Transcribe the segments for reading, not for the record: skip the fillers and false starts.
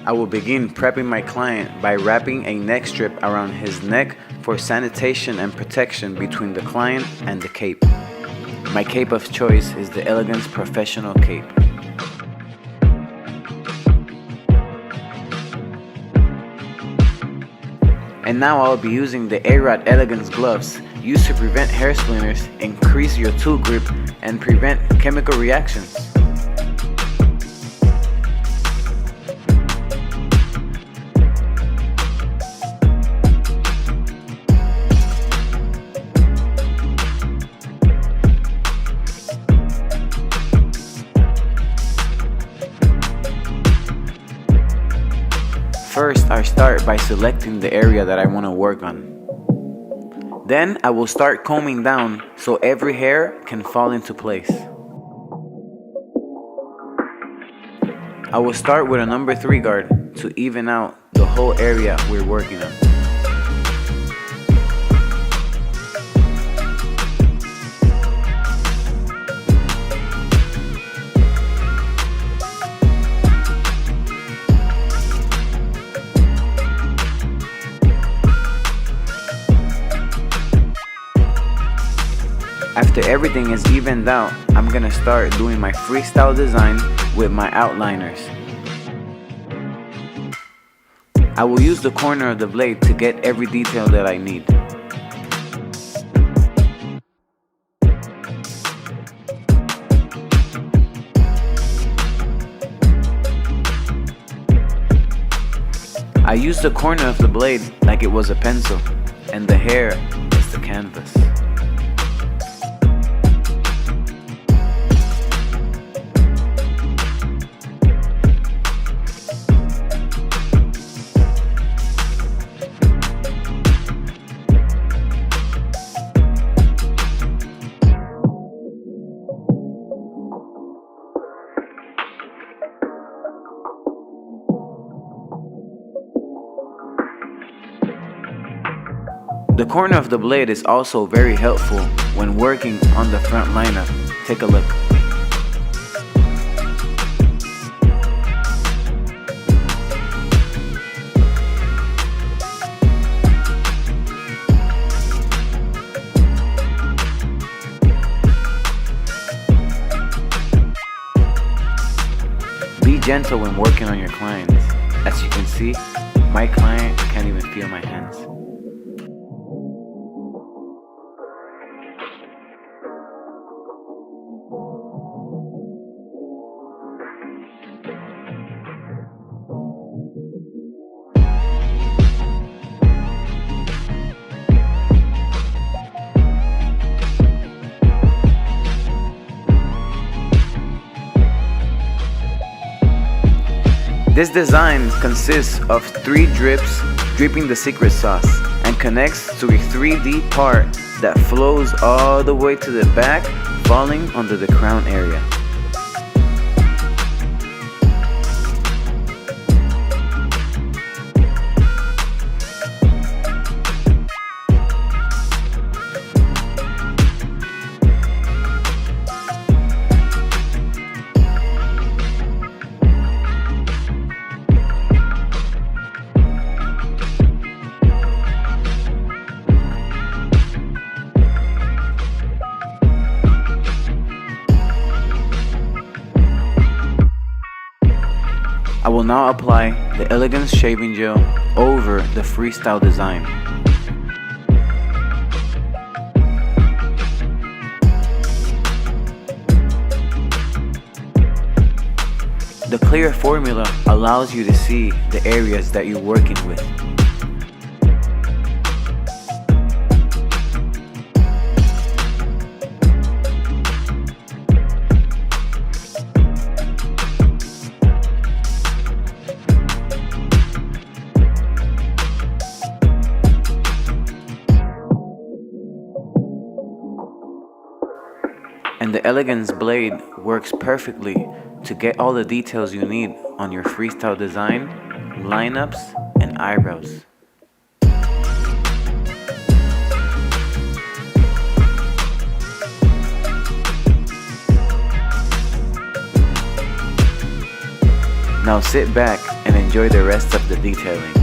I will begin prepping my client by wrapping a neck strip around his neck for sanitation and protection between the client and the cape. My cape of choice is the Elegance Professional Cape. And now I'll be using the AROD Elegance gloves used to prevent hair splinters, increase your tool grip, and prevent chemical reactions. First, I start by selecting the area that I want to work on. Then I will start combing down so every hair can fall into place. I will start with a number 3 guard to even out the whole area we're working on. After everything is evened out, I'm gonna start doing my freestyle design with my outliners. I will use the corner of the blade to get every detail that I need. I use the corner of the blade like it was a pencil, and the hair is the canvas. The corner of the blade is also very helpful when working on the front lineup. Take a look. Be gentle when working on your clients. As you can see, my client can't even feel my hands. This design consists of 3 drips dripping the secret sauce and connects to a 3D part that flows all the way to the back, falling under the crown area. I will now apply the Elegance shaving gel over the freestyle design. The clear formula allows you to see the areas that you're working with. And the Elegance blade works perfectly to get all the details you need on your freestyle design, lineups, and eyebrows. Now sit back and enjoy the rest of the detailing.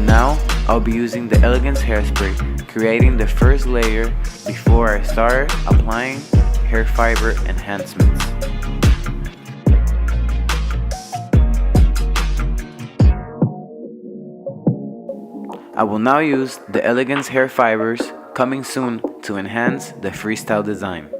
Now, I'll be using the Elegance hairspray, creating the first layer before I start applying hair fiber enhancements. I will now use the Elegance hair fibers coming soon to enhance the freestyle design.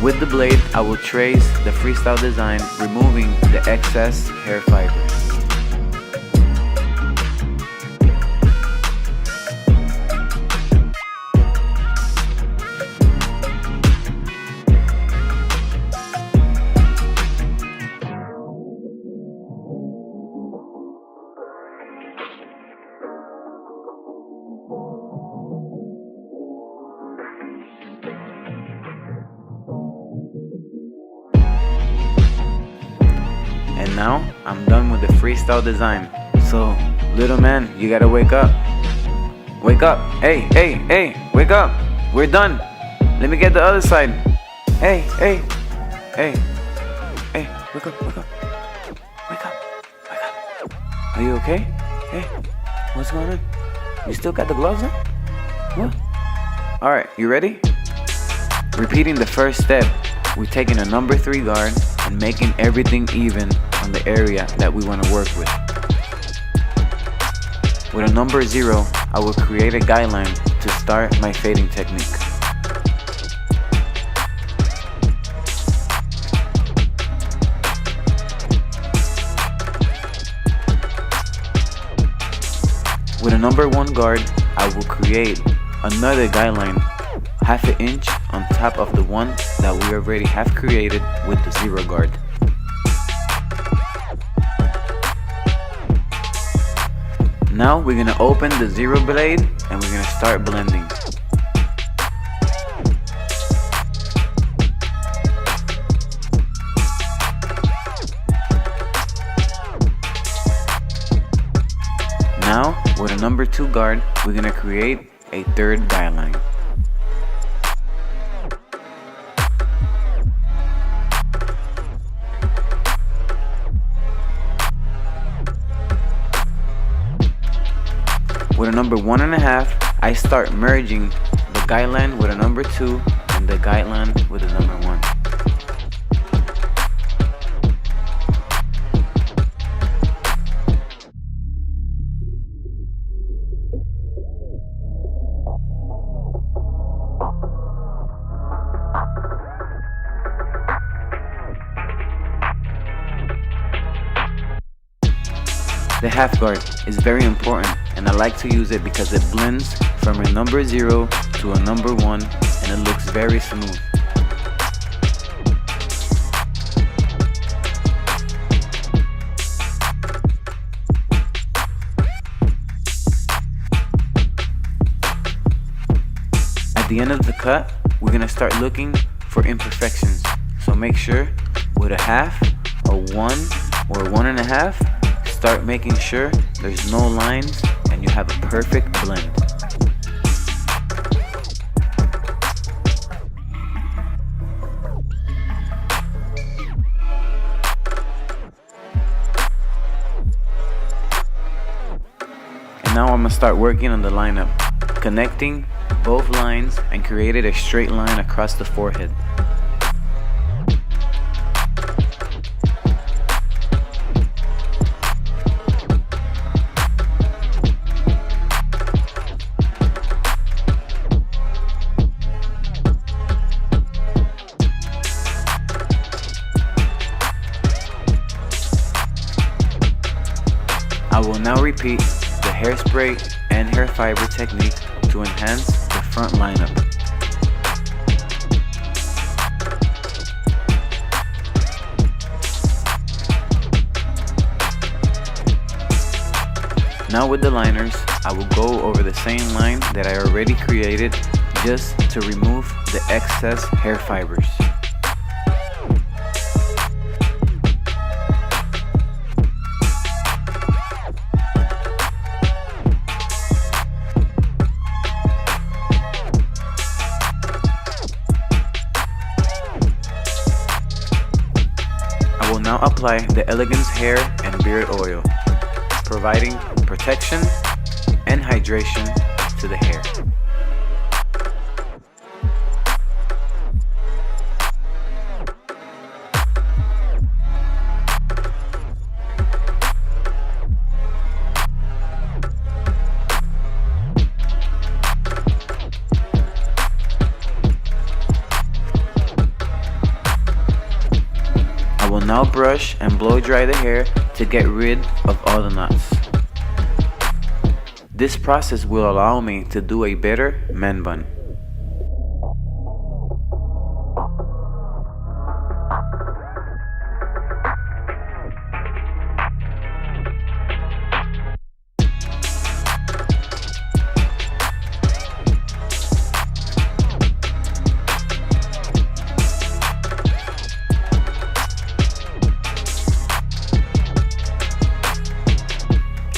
With the blade, I will trace the freestyle design, removing the excess hair fibers. And now, I'm done with the freestyle design. So, little man, you gotta wake up. Wake up. Hey, hey, hey, wake up. We're done. Let me get the other side. Hey, hey, hey, hey, wake up, wake up. Wake up, wake up. Are you okay? Hey, what's going on? You still got the gloves on? What? Alright, you ready? Repeating the first step, we're taking a number 3 guard and making everything even on the area that we want to work with. With a number 0, I will create a guideline to start my fading technique. With a number 1 guard, I will create another guideline, half an inch on top of the one that we already have created with the 0 guard. Now we're gonna open the 0 blade and we're gonna start blending. Now with a number 2 guard, we're gonna create a third guideline. With a number 1.5, I start merging the guideline with a number 2 and the guideline with a number 1. The half guard is very important, and I like to use it because it blends from a number 0 to a number 1 and it looks very smooth. At the end of the cut, we're going to start looking for imperfections. So make sure with a half, a 1, or a 1.5, start making sure there's no lines and you have a perfect blend. And now I'm gonna start working on the lineup, connecting both lines and created a straight line across the forehead. repeat the hairspray and hair fiber technique to enhance the front lineup. Now with the liners, I will go over the same line that I already created just to remove the excess hair fibers. I will now apply the Elegance Hair and Beard Oil, providing protection and hydration to the hair. I will now brush and blow dry the hair to get rid of all the knots. This process will allow me to do a better man bun.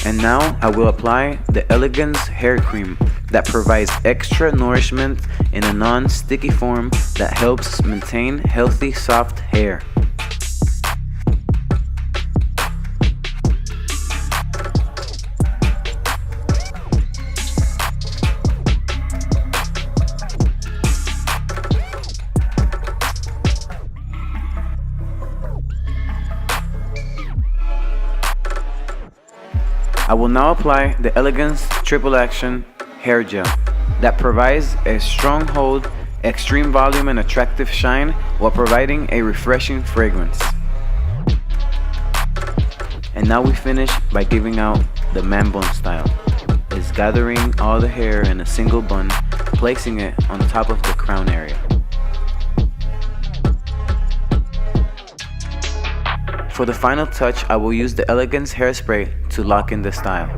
And now I will apply the Elegance Hair Cream that provides extra nourishment in a non-sticky form that helps maintain healthy, soft hair. I will now apply the Elegance Triple Action Hair Gel that provides a strong hold, extreme volume and attractive shine while providing a refreshing fragrance. And now we finish by giving out the man bun style. It's gathering all the hair in a single bun, placing it on top of the crown area. For the final touch, I will use the Elegance Hairspray to lock in the style.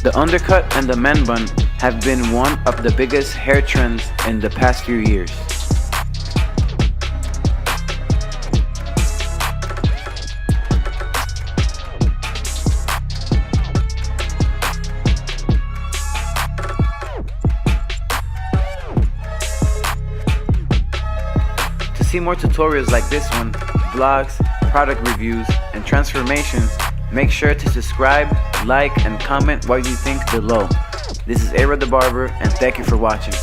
The undercut and the man bun have been one of the biggest hair trends in the past few years. To see more tutorials like this one, vlogs, product reviews, and transformations, make sure to subscribe, like, and comment what you think below. This is AROD the Barber, and thank you for watching.